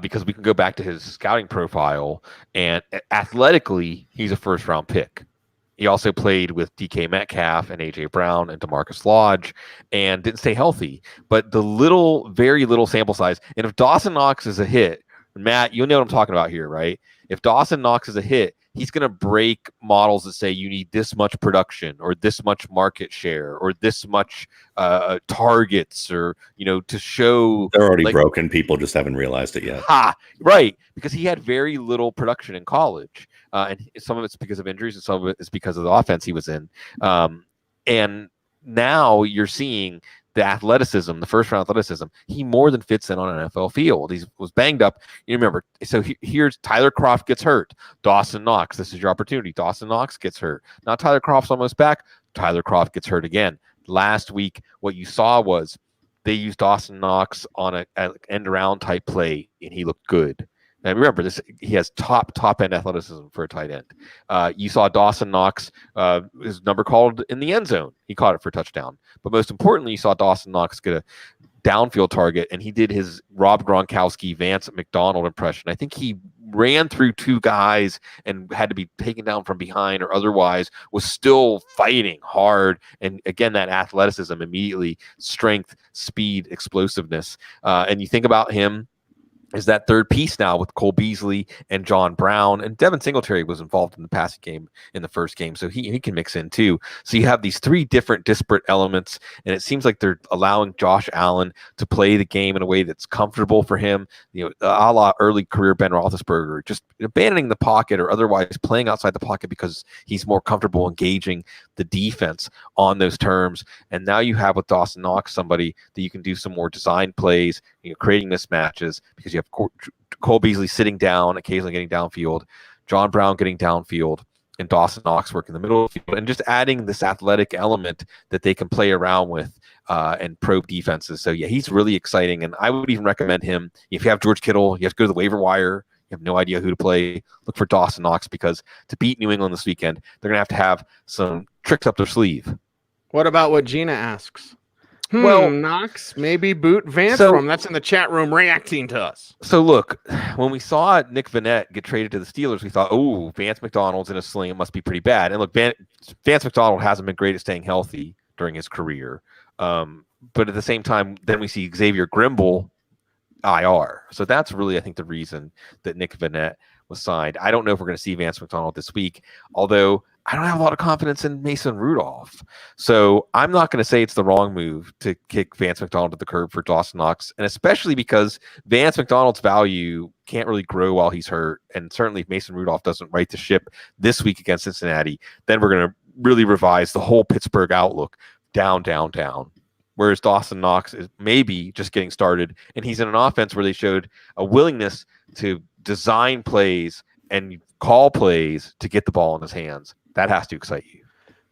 because we can go back to his scouting profile, and athletically, he's a first-round pick. He also played with DK Metcalf and A.J. Brown and DeMarcus Lodge and didn't stay healthy. But the very little sample size, and if Dawson Knox is a hit, Matt, you know what I'm talking about here, right? If Dawson Knox is a hit, he's going to break models that say you need this much production or this much market share or this much targets or, to show. They're already broken. People just haven't realized it yet. Right. Because he had very little production in college. And some of it's because of injuries and some of it is because of the offense he was in. And now you're seeing the athleticism, the first round athleticism, he more than fits in on an NFL field. He was banged up. You remember, so here's Tyler Kroft gets hurt. Dawson Knox, this is your opportunity. Dawson Knox gets hurt. Now Tyler Kroft's almost back. Tyler Kroft gets hurt again. Last week, what you saw was they used Dawson Knox on an end around type play, and he looked good. And remember, he has top end athleticism for a tight end. You saw Dawson Knox, his number called in the end zone. He caught it for a touchdown. But most importantly, you saw Dawson Knox get a downfield target, and he did his Rob Gronkowski, Vance McDonald impression. I think he ran through two guys and had to be taken down from behind, or otherwise was still fighting hard. And again, that athleticism immediately, strength, speed, explosiveness. And you think about him is that third piece now with Cole Beasley and John Brown, and Devin Singletary was involved in the passing game in the first game, so he can mix in too. So you have these three different disparate elements, and it seems like they're allowing Josh Allen to play the game in a way that's comfortable for him, a la early career Ben Roethlisberger, just abandoning the pocket or otherwise playing outside the pocket because he's more comfortable engaging the defense on those terms. And now you have with Dawson Knox somebody that you can do some more design plays, creating mismatches, because you have Cole Beasley sitting down, occasionally getting downfield, John Brown getting downfield, and Dawson Knox working the middle of the field, and just adding this athletic element that they can play around with and probe defenses. So yeah, he's really exciting, and I would even recommend him if you have George Kittle. You have to go to the waiver wire. You have no idea who to play. Look for Dawson Knox, because to beat New England this weekend, they're going to have some tricks up their sleeve. What about what Gina asks? Well, Knox, maybe boot Vance from. That's in the chat room reacting to us. So look, when we saw Nick Vannett get traded to the Steelers, we thought, oh, Vance McDonald's in a sling. It must be pretty bad. And look, Vance McDonald hasn't been great at staying healthy during his career. But at the same time, then we see Xavier Grimble IR. So that's really, I think, the reason that Nick Vannett was signed. I don't know if we're going to see Vance McDonald this week, although I don't have a lot of confidence in Mason Rudolph. So I'm not going to say it's the wrong move to kick Vance McDonald to the curb for Dawson Knox, and especially because Vance McDonald's value can't really grow while he's hurt. And certainly if Mason Rudolph doesn't right the ship this week against Cincinnati, then we're going to really revise the whole Pittsburgh outlook down. Whereas Dawson Knox is maybe just getting started, and he's in an offense where they showed a willingness to design plays and call plays to get the ball in his hands. That has to excite you.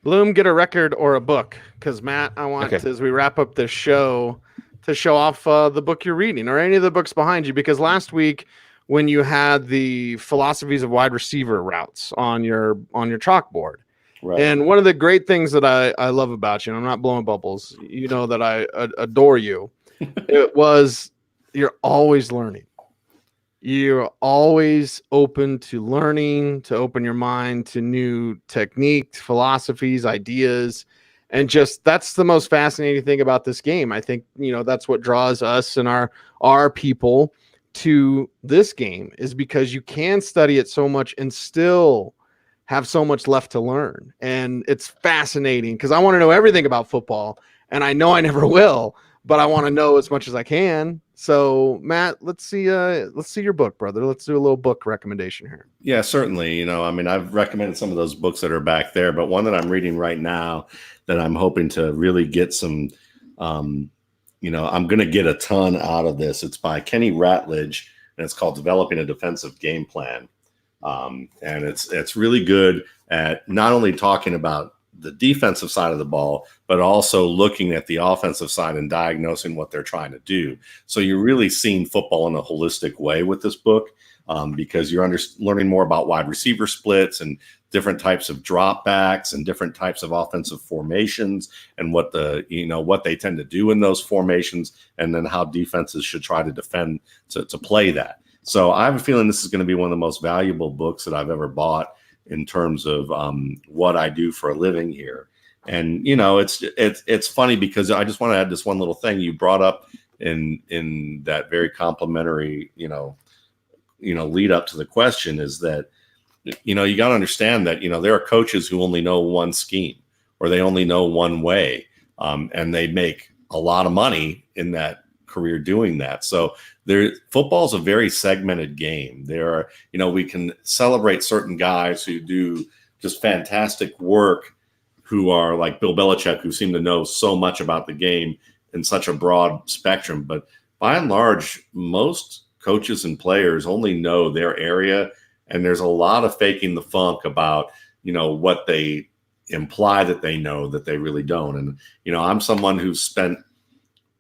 Bloom, get a record or a book, because Matt, I want as we wrap up this show to show off the book you're reading or any of the books behind you, because last week when you had the philosophies of wide receiver routes on your chalkboard. Right. And one of the great things that I love about you, and I'm not blowing bubbles, you know that I adore you, it was you're always learning. You're always open to learning, to open your mind to new techniques, philosophies, ideas. And just that's the most fascinating thing about this game. I think, that's what draws us and our people to this game, is because you can study it so much and still have so much left to learn. And it's fascinating because I want to know everything about football, and I know I never will, but I want to know as much as I can. So Matt, let's see your book, brother. Let's do a little book recommendation here. Yeah, certainly. I've recommended some of those books that are back there, but one that I'm reading right now that I'm hoping to really get some, I'm going to get a ton out of this. It's by Kenny Ratledge, and it's called Developing a Defensive Game Plan. And it's really good at not only talking about the defensive side of the ball, but also looking at the offensive side and diagnosing what they're trying to do. So you're really seeing football in a holistic way with this book, because you're learning more about wide receiver splits and different types of drop backs and different types of offensive formations and what they tend to do in those formations, and then how defenses should try to defend to play that. So I have a feeling this is going to be one of the most valuable books that I've ever bought in terms of what I do for a living here. And, it's funny because I just want to add this one little thing you brought up in that very complimentary, lead up to the question, is that, you got to understand that, there are coaches who only know one scheme, or they only know one way, and they make a lot of money in that career doing that. So football is a very segmented game. There are, we can celebrate certain guys who do just fantastic work, who are like Bill Belichick, who seem to know so much about the game in such a broad spectrum. But by and large, most coaches and players only know their area, and there's a lot of faking the funk about, what they imply that they know that they really don't. And, I'm someone who's spent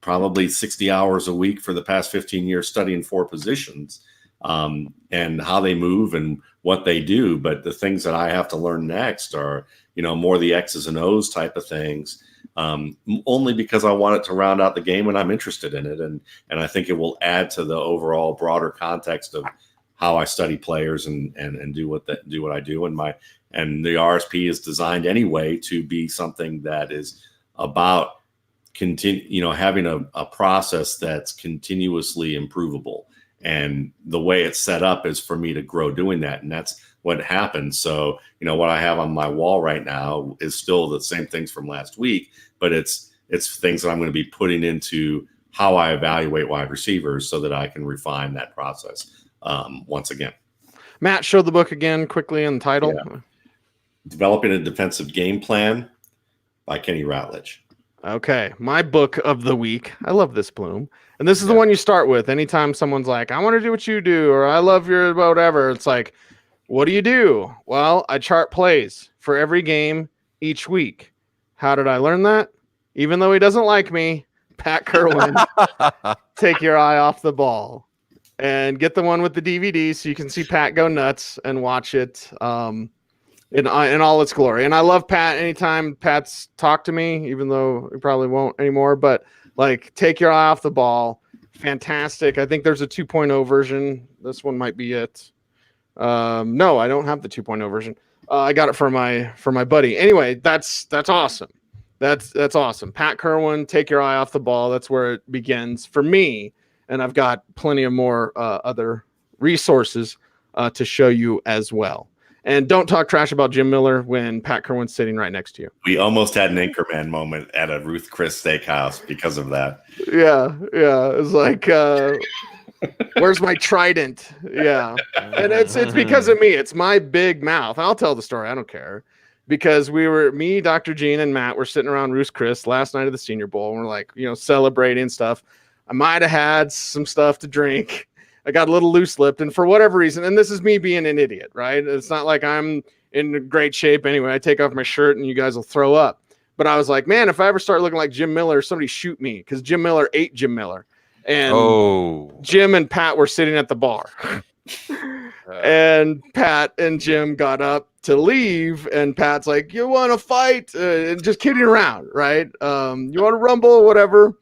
probably 60 hours a week for the past 15 years studying four positions, and how they move and what they do. But the things that I have to learn next are, more the X's and O's type of things. only because I want it to round out the game and I'm interested in it. And I think it will add to the overall broader context of how I study players and do what I do. And the RSP is designed anyway to be something that is about having a process that's continuously improvable. And the way it's set up is for me to grow doing that. And that's what happens. So, what I have on my wall right now is still the same things from last week, but it's things that I'm going to be putting into how I evaluate wide receivers so that I can refine that process once again. Matt, show the book again quickly in the title. Yeah. Developing a Defensive Game Plan by Kenny Routledge. Okay, my book of the week. I love this, Bloom. And this is the one you start with. Anytime someone's like, I want to do what you do, or I love your whatever, it's like, what do you do? Well, I chart plays for every game each week. How did I learn that? Even though he doesn't like me, Pat Kerwin, take your eye off the ball. And get the one with the DVD so you can see Pat go nuts and watch it in all its glory. And I love Pat anytime Pat's talked to me, even though he probably won't anymore. But like, take your eye off the ball. Fantastic. I think there's a 2.0 version. This one might be it. No, I don't have the 2.0 version. I got it for my buddy. Anyway, that's awesome. That's awesome. Pat Kerwin, take your eye off the ball. That's where it begins for me. And I've got plenty of more other resources to show you as well. And don't talk trash about Jim Miller when Pat Kerwin's sitting right next to you. We almost had an Anchorman moment at a Ruth Chris Steakhouse because of that. Yeah. It's like, where's my trident? Yeah. And it's because of me. It's my big mouth. I'll tell the story. I don't care. Because me, Dr. Gene, and Matt were sitting around Ruth Chris last night of the Senior Bowl. And we're like, celebrating stuff. I might have had some stuff to drink. I got a little loose-lipped, and for whatever reason, and this is me being an idiot, right? It's not like I'm in great shape anyway. I take off my shirt, and you guys will throw up. But I was like, man, if I ever start looking like Jim Miller, somebody shoot me, because Jim Miller ate Jim Miller. And Jim and Pat were sitting at the bar. And Pat and Jim got up to leave, and Pat's like, you want to fight? Just kidding around, right? You want to rumble, whatever.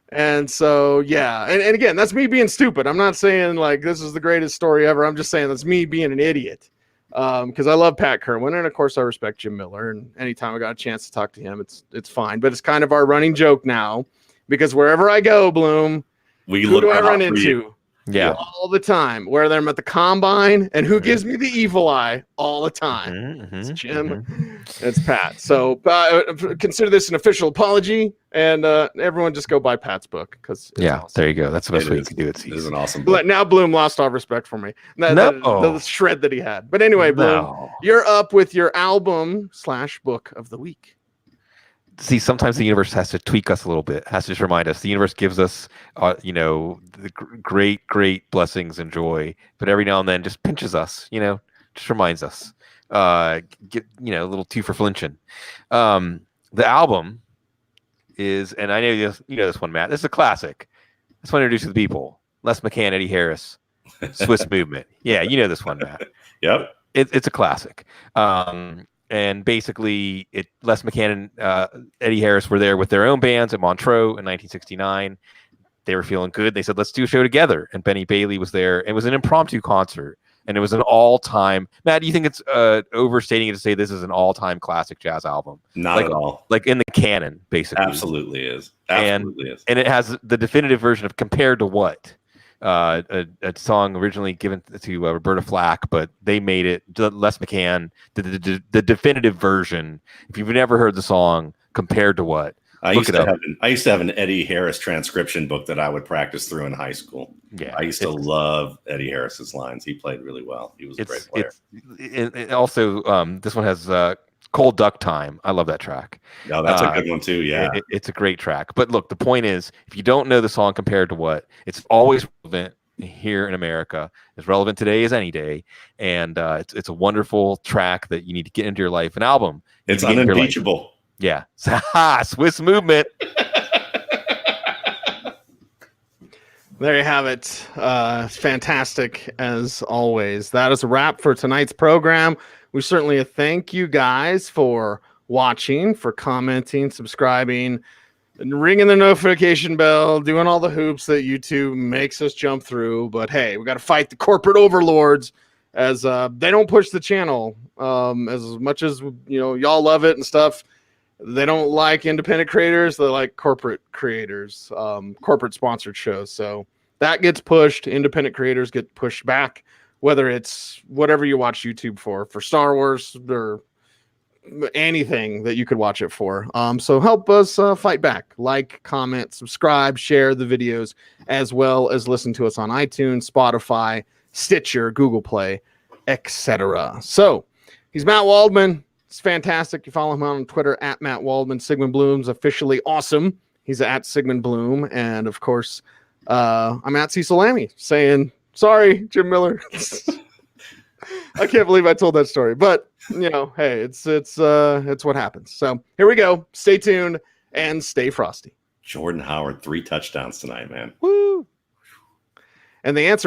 And so, yeah. And again, that's me being stupid. I'm not saying like this is the greatest story ever. I'm just saying that's me being an idiot. Because I love Pat Kerwin, and of course I respect Jim Miller. And anytime I got a chance to talk to him, it's fine. But it's kind of our running joke now, because wherever I go, Bloom, who do I run into? Yeah, all the time. Whether I'm at the combine, and who gives me the evil eye all the time? It's Jim. It's Pat. So consider this an official apology, and everyone just go buy Pat's book because awesome. There you go. That's the best way you can do it. It is an awesome book. But now Bloom lost all respect for me. The shred that he had. But anyway, Bloom, you're up with your album / book of the week. See, sometimes the universe has to tweak us a little bit, has to just remind us. The universe gives us, the great blessings and joy, but every now and then just pinches us, just reminds us, get, a little too for flinching. The album is, and I know you know this one, Matt. This is a classic. This one introduced to the people. Les McCann, Eddie Harris, Swiss Movement. Yeah, you know this one, Matt. Yep. It's a classic. And basically, Les McCann and Eddie Harris were there with their own bands at Montreux in 1969. They were feeling good. They said, let's do a show together. And Benny Bailey was there. It was an impromptu concert. And it was an all-time... Matt, do you think it's overstating it to say this is an all-time classic jazz album? Not at all. Like in the canon, basically. Absolutely is. And it has the definitive version of Compared to What? A song originally given to Roberta Flack, but they made it Les McCann the definitive version. If you've never heard the song Compared to What, I used to have an Eddie Harris transcription book that I would practice through in high school. Yeah, I used to love Eddie Harris's lines. He played really well. He was a great player. It also, this one has Cold Duck Time. I love that track. No, that's a good one too. Yeah, it's a great track. But look, the point is, if you don't know the song Compared to What, it's always relevant here in America. It's relevant today as any day, and it's a wonderful track that you need to get into your life. An album. It's unimpeachable. Yeah, Swiss Movement. There you have it. Fantastic as always. That is a wrap for tonight's program. We certainly thank you guys for watching, for commenting, subscribing, and ringing the notification bell, doing all the hoops that YouTube makes us jump through. But hey, we got to fight the corporate overlords as they don't push the channel as much as y'all love it and stuff. They don't like independent creators. They like corporate creators, corporate sponsored shows. So that gets pushed. Independent creators get pushed back, whether it's whatever you watch YouTube for Star Wars or anything that you could watch it for. So help us fight back. Like, comment, subscribe, share the videos, as well as listen to us on iTunes, Spotify, Stitcher, Google Play, etc. So he's Matt Waldman. It's fantastic. You follow him on Twitter at Matt Waldman. Sigmund Bloom's officially awesome. He's at Sigmund Bloom. And of course, I'm at Cecil Lammey saying, sorry, Jim Miller. I can't believe I told that story, but hey, it's what happens. So here we go. Stay tuned and stay frosty. Jordan Howard, 3 touchdowns tonight, man. Woo! And the answer